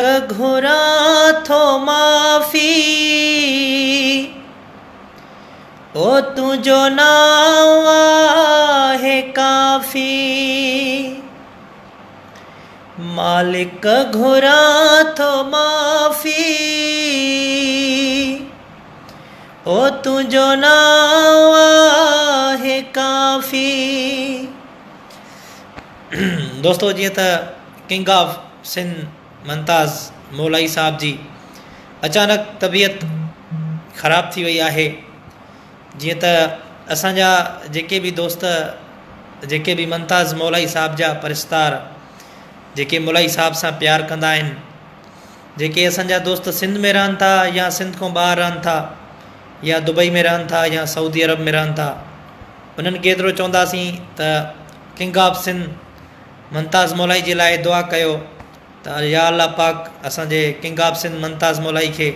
घुरा थो माफ़ी ओ तुझो नाम आहे काफ़ी। मालिक घुरा थो माफ़ी ओ तुझो नाम आहे काफ़ी। दोस्तों जी त किंग ऑफ सिंध मुमताज़ मौलाई साहब जी अचानक तबीयत ख़राब थी वही है। जी त असांजा जेके भी दोस्त जेके भी मुमताज़ मौलाई साहब जा परिस्तार जेके मौलाई साहब से प्यार कंदा आहिनि, जेके असांजा दोस्त सिंध में रहन था या सिंध को बाहर रहन था या दुबई में रहन था या सऊदी अरब में रहन था, उन्हनि खे एतिरो चवंदासीं त किंग ऑफ सिंध मुमताज़ मौलाई जे लाइ दुआ कयो त या अल्लाह पाक असांजे किंग ऑफ सिंध मुमताज़ मौलाई के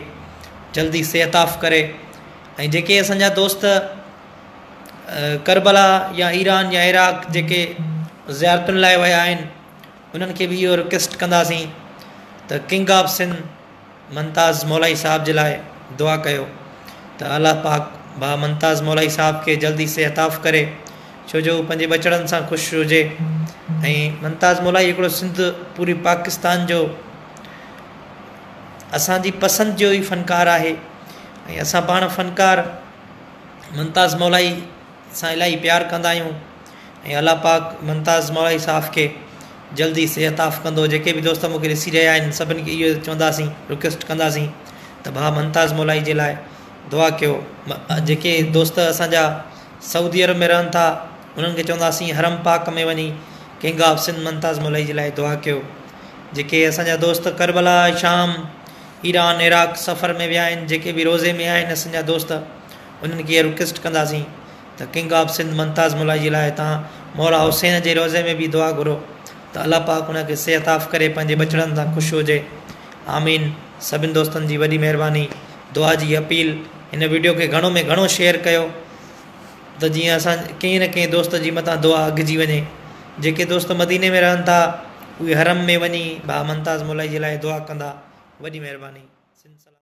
जल्दी सेहताफ़ करे। ऐं जेके असांजा दोस्त करबला या ईरान या इराक जेके ज़ियारतुनि लाइ विया आहिनि, उन्हनि खे भी इहो रिक्वेस्ट कंदासीं त किंग ऑफ सिंध मुमताज़ मौलाई साहब जे लाइ दुआ कयो त अल्लाह पाक भा मुमताज़ मौलाई साहब के जल्दी सेहताफ़ करे, छो जो पंहिंजे बचड़नि सां ख़ुशि हुजे। ऐं मुमताज़ मौलाई हिकिड़ो सिंध पूरी पाकिस्तान जो असांजी पसंदि जो ही फ़नकार आहे। ऐं असां पाण फ़नकार मुमताज़ मौलाई सां इलाही प्यार कंदा आहियूं। ऐं अल्लाह पाक मुमताज़ मौलाई साहब के जल्दी सेहताफ़ कंदो। जेके भी दोस्त मूंखे ॾिसी रहिया आहिनि सभिनी खे इहो चवंदासीं, रिक्वेस्ट कंदासीं त भा मुमताज़ मौलाई जे लाइ दुआ कयो। जेके दोस्त असांजा सऊदी अरब में रहन था, उन्हनि खे चवंदासीं हरम पाक में वञी किंग ऑफ सिंध मुमताज़ मौलाई जे लाइ दुआ कयो। जेके असांजा दोस्त करबला शाम ईरान इराक सफ़र में विया आहिनि, जेके भी रोज़े में आहिनि असांजा दोस्त, उन्हनि खे रिक्वेस्ट कंदासीं त किंग ऑफ सिंध मुमताज़ मौलाई जे लाइ तव्हां मौला हुसैन जे रोज़े में भी दुआ घुरो त अल्लाह पाक उनखे सेहताफ़ करे पंहिंजे बचड़नि सां ख़ुशि हुजे। आमीन। सभिनी दोस्तनि जी वॾी महिरबानी। दुआ जी अपील। हिन वीडियो के घणो में घणो शेयर कयो त जीअं असां कंहिं न कंहिं दोस्त जी मथां दुआ अॻिजी वञे। जेके दोस्त मदीने में रहन था उहे हरम में वञी भा मुमताज़ मौलाई जे लाइ दुआ कंदा। वॾी महिरबानी।